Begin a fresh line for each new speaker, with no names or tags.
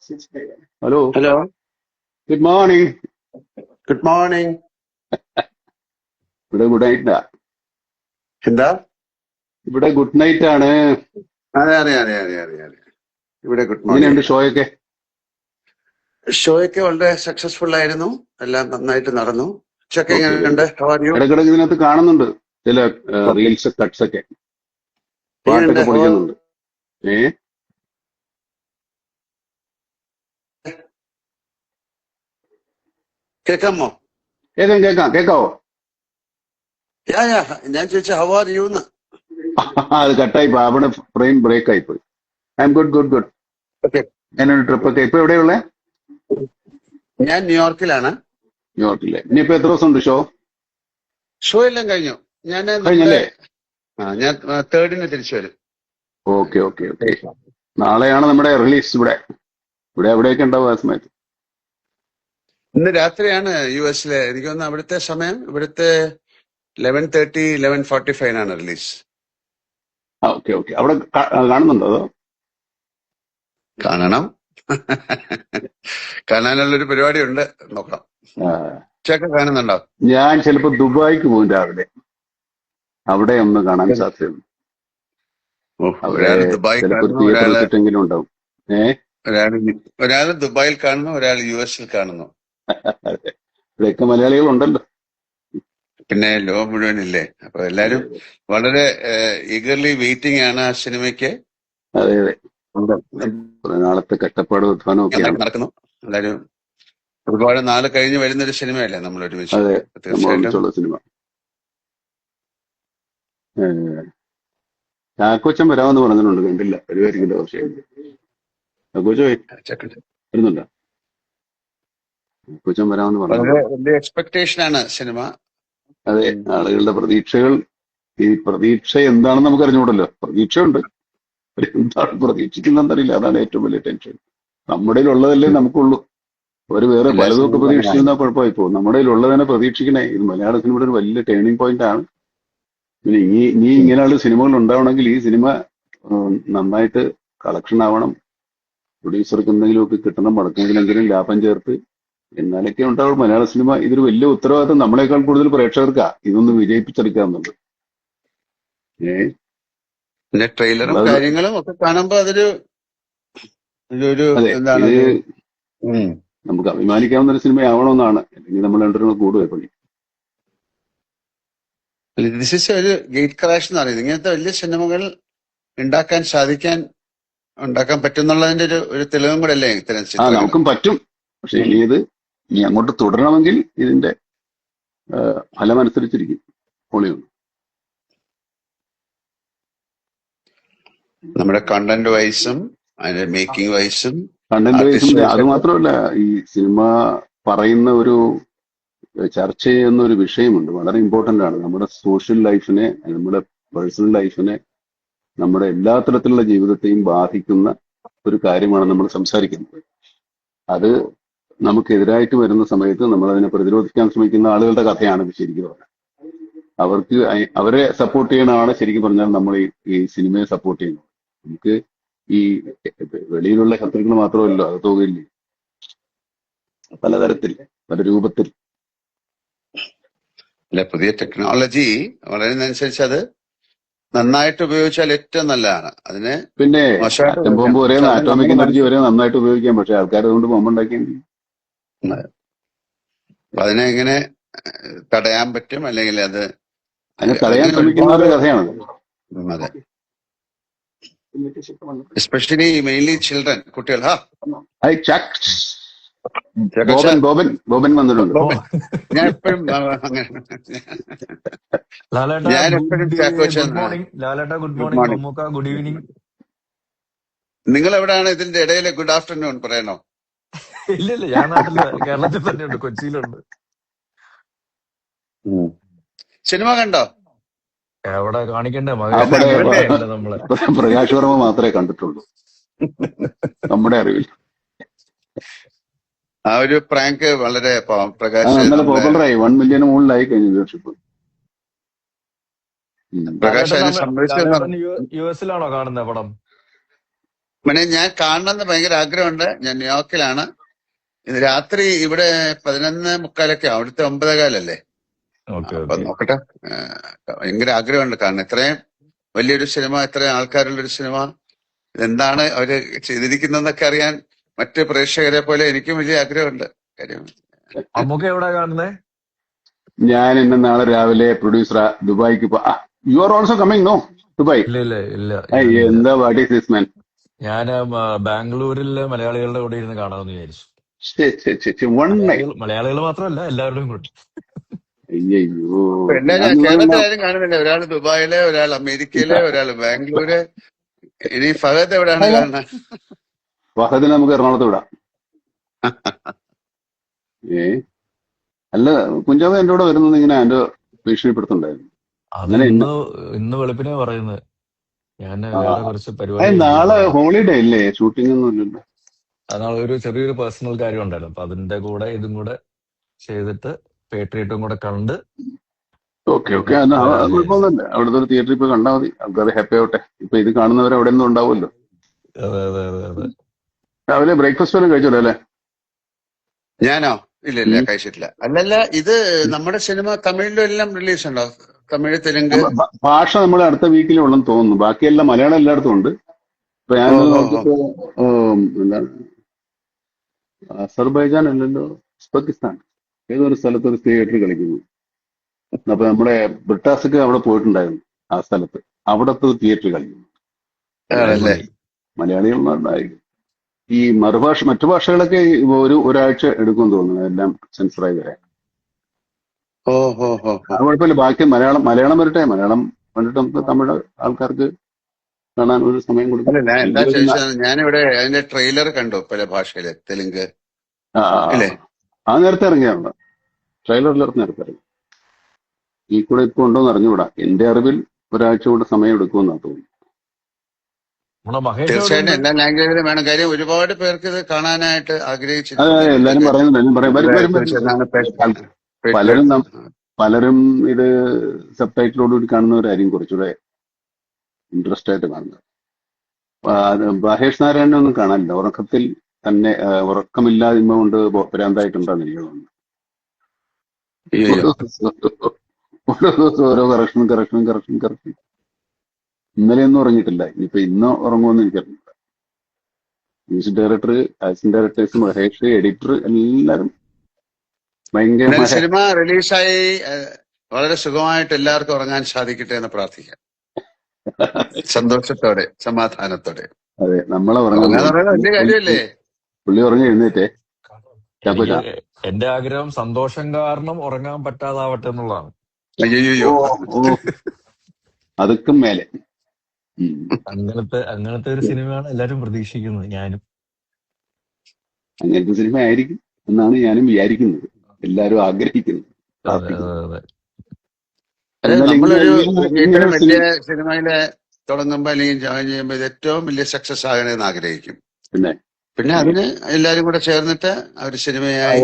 Hello,
hello,
good morning.
Good morning.
ഇവിടെ good നൈറ്റാ.
എന്താ?
ഇവിടെ ഗുഡ് നൈറ്റ് ആണ്.
അതെ അറിയാം അറിയാം അറിയാം അറിയാം അറിയാം. ഇവിടെ ഗുഡ്
എങ്ങനെയുണ്ട്
മോർണിംഗ്.
ഷോയൊക്കെ?
ഷോയൊക്കെ വളരെ സക്സസ്ഫുൾ ആയിരുന്നു. എല്ലാം നന്നായിട്ട് നടന്നു. ഉച്ചക്ക്
ഓക്കെ, വെരി
എങ്ങനെയുണ്ട്?
ഗുഡ്.
How are you?
ഇടക്കിടക്ക് ഇതിനകത്ത് കാണുന്നുണ്ട് ചില
ഓക്കെ.
റീൽസ്, കട്ട്സ് ഒക്കെ,
എങ്ങനെയുണ്ട്?
പാട്ടൊക്കെ പൊളിക്കുന്നുണ്ട്. ഏ
കേൾക്കാമോ?
കേൾക്കാം കേൾക്കാവോ?
യാ യാ, ഞാൻ ചോദിച്ച ഹൗ ആർ യു എന്ന്.
അത് കട്ടായി പോയി, അവിടെ ഫ്രെയിം ബ്രേക്ക് ആയി പോയി. I M good good good.
Okay.
എങ്ങനെയുണ്ട് ട്രിപ്പൊക്കെ? ഇപ്പൊ എവിടെയുള്ളേ?
ഞാൻ ന്യൂയോർക്കിലാണ്.
ന്യൂയോർക്കിലെ. ഇനിയിപ്പോ എത്ര ദിവസം ഉണ്ട് ഷോ?
ഷോ എല്ലാം കഴിഞ്ഞു. ഞാൻ
കഴിഞ്ഞല്ലേ?
ഞാൻ 3rd തിരിച്ചു വരും.
Okay okay okay. നാളെയാണ് നമ്മുടെ റിലീസ്. ഇവിടെ എവിടെയൊക്കെ ഉണ്ടാവും ആ സമയത്ത്?
ഇന്ന് രാത്രിയാണ് US-ലെ. എനിക്ക് തോന്നുന്നു അവിടുത്തെ സമയം ഇവിടുത്തെ 11:30 11:45 റിലീസ്.
Okay okay. അവിടെ കാണുന്നുണ്ടോ അതോ?
കാണണം. കാണാനുള്ളൊരു പരിപാടി ഉണ്ട്, നോക്കാം.
ആ,
ഉച്ചയൊക്കെ കാണുന്നുണ്ടോ?
ഞാൻ ചിലപ്പോ ദുബായിക്ക് പോകും രാവിലെ. അവിടെ ഒന്ന് കാണാൻ സാധ്യതയുണ്ട്. അവിടെ
ഒരാള് ദുബായിൽ
ചിലപ്പോ ഒരു
കാണുന്നു,
തിയേറ്റർ വെച്ചിട്ടെങ്കിലും ഉണ്ടാവും.
ഒരാള് ദുബായിൽ കാണുന്നു, ഒരാൾ US-ൽ കാണുന്നു.
ഇവിടെയൊക്കെ മലയാളികളുണ്ടല്ലോ.
പിന്നെ ലോകം മുഴുവനില്ലേ. അപ്പൊ എല്ലാരും വളരെ ഈഗർലി വെയിറ്റിംഗ് ആണ് ആ സിനിമയ്ക്ക്.
അതെ അതെ. കുറെ നാളത്തെ കഷ്ടപ്പാട് ഉത്ഥാനം ഒക്കെയാണ്.
നടക്കുന്നു. എല്ലാരും ഒരുപാട് നാള് കഴിഞ്ഞ് വരുന്നൊരു സിനിമയല്ലേ നമ്മൾ ഒരുമിച്ച്.
അതെ, നമ്മൾ
തീർച്ചയായിട്ടും
ഒന്നിച്ചുള്ള സിനിമ. ചാക്കോച്ചൻ വരാമെന്ന് പറഞ്ഞിട്ടുണ്ട്, കണ്ടില്ല. വരുമായിരിക്കില്ല. പക്ഷേ ചാക്കോച്ചോ വരുന്നുണ്ടോ? ചാക്കോച്ചൻ വരാമെന്ന്
വളരെ
പറഞ്ഞു.
വലിയ എക്സ്പെക്ടേഷൻ ആണ് സിനിമ.
അതെ, ആളുകളുടെ പ്രതീക്ഷകൾ. ഈ പ്രതീക്ഷ എന്താണെന്ന് നമുക്ക് അറിഞ്ഞുകൂടല്ലോ. പ്രതീക്ഷയുണ്ട്, എന്താണ് പ്രതീക്ഷിക്കുന്നറിയില്ല. അതാണ് ഏറ്റവും വലിയ ടെൻഷൻ. നമ്മുടെ ഉള്ളതല്ലേ നമുക്കുള്ളൂ. ഒരു വേറെ
എല്ലാ
പലതൊക്കെ
സിനിമയും
പ്രതീക്ഷിച്ചിരുന്നാൽ
അങ്ങനെയാണ്.
കുഴപ്പമായി പോകും. നമ്മുടെ ഉള്ളതിനെ പ്രതീക്ഷിക്കണേ. ഇത് മലയാള സിനിമയുടെ ഒരു വലിയ ടേണിംഗ് പോയിന്റ് ആണ്. പിന്നെ ഇനി ഇങ്ങനെയുള്ള സിനിമകൾ ഉണ്ടാവണമെങ്കിൽ ഈ സിനിമ നന്നായിട്ട് കളക്ഷൻ ആവണം. പ്രൊഡ്യൂസർക്ക് എന്തെങ്കിലുമൊക്കെ കിട്ടണം, മടക്കെങ്കിലെങ്കിലും ലാഭം ചേർത്ത്, എന്നാലൊക്കെ ഉണ്ടാവും മലയാള സിനിമ. ഇതൊരു വലിയ ഉത്തരവാദിത്തം നമ്മളെക്കാൾ കൂടുതൽ പ്രേക്ഷകർക്കാ ഇതൊന്ന് വിജയിപ്പിച്ചെടുക്കാന്നുള്ളത്.
പിന്നെ ട്രെയിലറും
നമ്മളത്
കാര്യങ്ങളും ഒക്കെ കാണുമ്പോ അതൊരു ഒരു
അതെ,
എന്താണ്
ഇത്
ഒരു
നമുക്ക് അഭിമാനിക്കാവുന്ന ഒരു സിനിമയാവണമെന്നാണ്. അല്ലെങ്കിൽ നമ്മൾ രണ്ടുപേരും കൂടുതൽ പണി.
ദിസ് ഇസ് ഒരു ഗേറ്റ് ക്രാഷ് എന്ന് പറയുന്നത്. ഇങ്ങനത്തെ വലിയ സിനിമകൾ ഉണ്ടാക്കാൻ പറ്റുന്നുള്ളതിന്റെ ഒരു തെളിവും കൂടെ അല്ലേ ഇത്തരം ചിത്രങ്ങൾ.
നമുക്കും പറ്റും. പക്ഷെ ഇനി അങ്ങോട്ട് തുടരണമെങ്കിൽ ഇതിന്റെ ഫലമനുസരിച്ചിരിക്കും. പൊളിയുണ്ട്.
നമ്മുടെ കണ്ടന്റ് വൈസും അതിന്റെ മേക്കിംഗ് വൈസും
കണ്ടന്റ് വൈസും.
ആർട്ടിസ്റ്റ്
അത്
വൈസും.
മാത്രമല്ല, ഈ സിനിമ പറയുന്ന ചർച്ച ചെയ്യുന്ന ഒരു വിഷയമുണ്ട്, വളരെ ഇമ്പോർട്ടന്റ് ആണ്. നമ്മുടെ സോഷ്യൽ ലൈഫിനെ, നമ്മുടെ പേഴ്സണൽ ലൈഫിനെ, നമ്മുടെ എല്ലാ തരത്തിലുള്ള ജീവിതത്തെയും ബാധിക്കുന്ന ഒരു കാര്യമാണ് നമ്മൾ സംസാരിക്കുന്നത്. അത് നമുക്കെതിരായിട്ട് വരുന്ന സമയത്ത് നമ്മൾ അതിനെ പ്രതിരോധിക്കാൻ ശ്രമിക്കുന്ന ആളുകളുടെ കഥയാണ് ഇത് ശരിക്കും പറഞ്ഞാൽ. അവരെ സപ്പോർട്ട് ചെയ്യണമാണ് ശരിക്കും പറഞ്ഞാൽ നമ്മൾ ഈ സിനിമയെ സപ്പോർട്ട് ചെയ്യുന്നത്. നമുക്ക് ഈ വെളിയിലുള്ള ശത്രുക്കൾ മാത്രമല്ലോ, അത് തോന്നില്ലേ, പലതരത്തിൽ, പല രൂപത്തിൽ.
അല്ലെ, പുതിയ ടെക്നോളജി വളരുന്നതനുസരിച്ച് അത് നന്നായിട്ട് ഉപയോഗിച്ചാൽ ഏറ്റവും നല്ലതാണ്. അതിനെ
പിന്നെ
മോശമായിട്ട്
ആറ്റം ബോംബ് വരെ,
ഉപയോഗിക്കാം.
ആറ്റോമിക് എനർജി വരെ നന്നായിട്ട് ഉപയോഗിക്കാം. പക്ഷെ ആൾക്കാർ അതുകൊണ്ട് ബോംബ് ഉണ്ടാക്കിയെങ്കിൽ
അതിനെ എങ്ങനെ തടയാൻ പറ്റും, അല്ലെങ്കിൽ
അതിനെ തടയാൻ
അങ്ങനെ
ശ്രമിക്കുന്നവരുടെ
ഒരുപാട്.
കഥയാണത്.
അതെ, എസ്പെഷ്യലി മെയിൻലി ചിൽഡ്രൻ, കുട്ടികൾ.
ബോബൻ വന്നിട്ടുണ്ട്.
ഞാൻ എപ്പോഴും അങ്ങനെ ഞാൻ എപ്പോഴും
ഗുഡ് മോർണിംഗ് ലാലേട്ട. Good morning Mammukka. Good evening.
നിങ്ങൾ എവിടെയാണ് ഇതിന്റെ ഇടയിലെ ഗുഡ് ആഫ്റ്റർനൂൺ പറയണോ?
ഇല്ല, ഞാൻ നാട്ടില് കേരളത്തിൽ തന്നെയുണ്ട്, കൊച്ചിയിലുണ്ട്.
സിനിമ കണ്ടോ?
എവിടെ കാണിക്കണ്ടേ നമ്മളെ?
പ്രകാശ് വർമ്മ മാത്രമേ കണ്ടിട്ടുള്ളൂ നമ്മുടെ അറിവിൽ.
ആ ഒരു പ്രാങ്ക് വളരെ പ്രകാശ്
നല്ല പോപ്പുലറായി. 1 മില്യൺ മുകളിലായി കഴിഞ്ഞു വ്യൂവർഷിപ്പ്.
പ്രകാശ് അതിനെ സംഭവിച്ചു.
US-ലാണോ കാണുന്ന പടം?
പിന്നെ ഞാൻ കാണണമെന്ന് ഭയങ്കര ആഗ്രഹമുണ്ട്. ഞാൻ ന്യൂയോർക്കിലാണ്. ഇന്ന് രാത്രി ഇവിടെ 11:45 അവിടുത്തെ 9:15
ഓക്കെ
അപ്പൊ
ഓക്കെ.
നോക്കട്ടെ. ഭയങ്കര ആഗ്രഹമുണ്ട് കാണാൻ. ഇത്രയും വലിയൊരു സിനിമ, ഇത്രയും ആൾക്കാരുള്ളൊരു സിനിമ, ഇതെന്താണ് അവര് ചെയ്തിരിക്കുന്നതെന്നൊക്കെ അറിയാൻ മറ്റ് പ്രേക്ഷകരെ പോലെ എനിക്കും വലിയ ആഗ്രഹമുണ്ട്. കാര്യം
മമ്മൂക്ക എവിടെ കാണുന്നേ?
ഞാൻ ഇന്ന് നാളെ രാവിലെ പ്രൊഡ്യൂസർ ദുബായിക്ക് you are also coming no Dubai?
ഇല്ല ഇല്ല ഇല്ല, ഞാനില്ല.
എന്താ വാട്ട് ഈസ് ദിസ് മാൻ?
ഞാൻ ബാംഗ്ലൂരിലെ മലയാളികളുടെ കൂടെ ഇരുന്ന് കാണാമെന്ന് വിചാരിച്ചു.
One night.
മലയാളികൾ മാത്രമല്ല, എല്ലാവരുടെയും കൂടെ.
അയ്യോ,
ഇപ്പൊ എല്ലാരും കേരളത്തിലാരും കാണുന്നില്ല. ഒരാൾ ദുബായില്, ഒരാൾ അമേരിക്കയില്, ഒരാൾ ബാംഗ്ലൂര്. ഇനി ഫഹദ് എവിടെയാണ് കാണുന്നത്?
ഫഹദിനെ നമുക്ക് എറണാകുളത്ത് വിടാം. ഏ അല്ല, കുഞ്ചാവ് എന്റെ കൂടെ വരുന്നത് ഇങ്ങനെ എന്റെ ഭീഷണിപ്പെടുത്തുണ്ടായിരുന്നു.
അത്
അങ്ങനെ
ഇന്ന് വെളുപ്പിനെ പറയുന്നത്. ഞാൻ
ആ,
വേറെ കുറച്ച് പരിപാടി
നാളെ ഹോളിഡേ ഇല്ലേ? ഷൂട്ടിംഗ് ഒന്നും ഇല്ലല്ലോ.
നാളെ ഒരു ചെറിയൊരു പേഴ്സണൽ കാര്യം ഉണ്ടായിരുന്നു. അപ്പൊ അതിന്റെ കൂടെ ഇതും കൂടെ ചെയ്തിട്ട് പേട്രിയറ്റും കൂടെ കണ്ട്
ഓക്കെ ഓക്കെ,
വരാന്ന് വിചാരിച്ചു.
കുഴപ്പമൊന്നുമില്ല. അവിടുത്തെ ഒരു തിയേറ്ററിൽ പോയി കണ്ടാൽ മതി, ആൾക്കാർ ഹാപ്പി ആവട്ടെ. ഇപ്പൊ ഇത് കാണുന്നവർ അവിടെ ഒന്നും ഉണ്ടാവുമല്ലോ.
അതെ അതെ അതെ അതെ.
രാവിലെ ബ്രേക്ക്ഫാസ്റ്റ് വല്ലതും കഴിച്ചല്ലോ അല്ലേ?
ഞാനോ? ഇല്ല ഇല്ല, കഴിച്ചിട്ടില്ല. അല്ലല്ല, ഇത് നമ്മുടെ സിനിമ തമിഴിലും എല്ലാം റിലീസ് ഉണ്ടോ? തമിഴ്, തെലുങ്ക്?
ഭാഷ നമ്മൾ അടുത്ത വീക്കിലേ ഉള്ളെന്ന് തോന്നുന്നു. ബാക്കിയെല്ലാം മലയാളം എല്ലായിടത്തും ഉണ്ട്. ഇപ്പൊ ഞാൻ
ഓഹോ ഹോ.
നോക്കിയപ്പോ എന്താണ്, അസർബൈജാൻ അല്ലല്ലോ, ഉസ്ബെക്കിസ്ഥാൻ ഏതൊരു സ്ഥലത്ത് ഒരു തിയേറ്റർ കളിക്കുന്നു. അപ്പൊ നമ്മുടെ ബ്രിട്ടാസൊക്കെ അവിടെ പോയിട്ടുണ്ടായിരുന്നു. ആ സ്ഥലത്ത് അവിടത്തെ തിയേറ്റർ കളിക്കുന്നു.
ആണല്ലേ?
അടിപൊളി.
മലയാളികളുണ്ടായിരിക്കും. ഈ മറ്റു ഭാഷകളൊക്കെ ഒരാഴ്ച എടുക്കും തോന്നുന്നു എല്ലാം സെൻസറായി വരാൻ.
ഓഹോ ഹോ ഹോ.
അത് കുഴപ്പമില്ല. ബാക്കി മലയാളം വരട്ടെ. മലയാളം കണ്ടിട്ട് നമുക്ക് തമിഴ് ആൾക്കാർക്ക് കാണാൻ ഒരു സമയം കൊടുക്കും.
അല്ല, ഞാൻ എന്താ
അല്ലെങ്കിൽ
ചോദിച്ചത്, ഞാനിവിടെ അതിന്റെ ട്രെയിലർ കണ്ടു പല ഭാഷയില്. തെലുങ്ക്
ആ ആ,
ഇല്ലേ?
ആ നേരത്തെ ഇറങ്ങിയാണ്. ട്രെയിലറിൽ നേരത്തെ ഇറങ്ങി. ഈ കൂടെ ഇപ്പൊ ഉണ്ടോന്ന് അറിഞ്ഞുകൂടാ. എന്റെ അറിവിൽ ഒരാഴ്ച കൊണ്ട് സമയം എടുക്കുമെന്നാണ് തോന്നുന്നു.
നമ്മുടെ മഹേഷ് എവിടെ
തീർച്ചയായിട്ടും
ഉണ്ട്?
എല്ലാ ലാംഗ്വേജിലും വേണം. കാര്യം ഒരുപാട് പേർക്ക് ഇത് കാണാനായിട്ട്
അതെ
ആഗ്രഹിച്ചിരിക്കുന്നു.
അതെ, എല്ലാരും
എന്റെയൊക്കെ
പറയുന്നുണ്ട്. എല്ലാരും പറയും വരും വരും വരും.
ചെന്നാണ്
പലരും പലരും ഇത് സബ്ടൈറ്റിലോടുകൂടി കാണുന്നവരായിരിക്കും കുറച്ചുകൂടെ ഇൻട്രസ്റ്റ് ആയിട്ട് കാണുന്നത്. മഹേഷ് നാരായണനെ ഒന്നും കാണാനില്ല. ഉറക്കത്തിൽ തന്നെ ഉറക്കമില്ലായ്മ കൊണ്ട് ഭ്രാന്തായിട്ടുണ്ടാകും എനിക്ക് തോന്നുന്നു.
അയ്യോ.
ഓരോ ദിവസം ഓരോ കറക്ഷൻ. ഇന്നലെയൊന്നും ഉറങ്ങിയിട്ടില്ല. ഇനിയിപ്പോ ഇന്ന് ഉറങ്ങുമെന്ന് എനിക്കറിയില്ല. Music director, assistant directors, Mahesh, editor എല്ലാരും
എന്നാലും
ഭയങ്കരമായ
സിനിമ റിലീസായി വളരെ സുഖമായിട്ട് എല്ലാവർക്കും ഉറങ്ങാൻ സാധിക്കട്ടെ എന്ന് പ്രാർത്ഥിക്കാം. സന്തോഷത്തോടെ, സമാധാനത്തോടെ.
അതെ, നമ്മളെ ഉറങ്ങാൻ
ഉറങ്ങാന്ന്
പോകുന്നു.
പറയുന്നത് വലിയ കാര്യമല്ലേ?
പുള്ളി ഉറങ്ങി എഴുന്നേറ്റേ
എനിക്ക്
ചാക്കോച്ചാ.
എന്റെ ആഗ്രഹം സന്തോഷം കാരണം ഉറങ്ങാൻ പറ്റാതാവട്ടെ എന്നുള്ളതാണ്.
അയ്യോ.
ഓ അതൊക്കെ മേലെ. ഉം.
അങ്ങനത്തെ ഒരു സിനിമയാണ് എല്ലാരും പ്രതീക്ഷിക്കുന്നത്. ഞാനും
അങ്ങനത്തെ സിനിമ ആയിരിക്കും എന്നാണ് ഞാനും വിചാരിക്കുന്നത്, എല്ലാരും ആഗ്രഹിക്കുന്നത്,
അതെ
പ്രാർത്ഥിക്കുന്നത്.
അതെ അതെ.
അതായത്
എന്നാൽ
നമ്മളൊരു
ഇങ്ങനെ
ഇത്തരം
ഒരു
വലിയ സിനിമയില് തുടങ്ങുമ്പോ അല്ലെങ്കിൽ ജോയിൻ ചെയ്യുമ്പോൾ ഇത് ഏറ്റവും വലിയ സക്സസ് ആകണമെന്ന് ആഗ്രഹിക്കും.
പിന്നെ
പിന്നെ അതിന് എല്ലാരും കൂടെ ചേർന്നിട്ട് ഒരു സിനിമയായി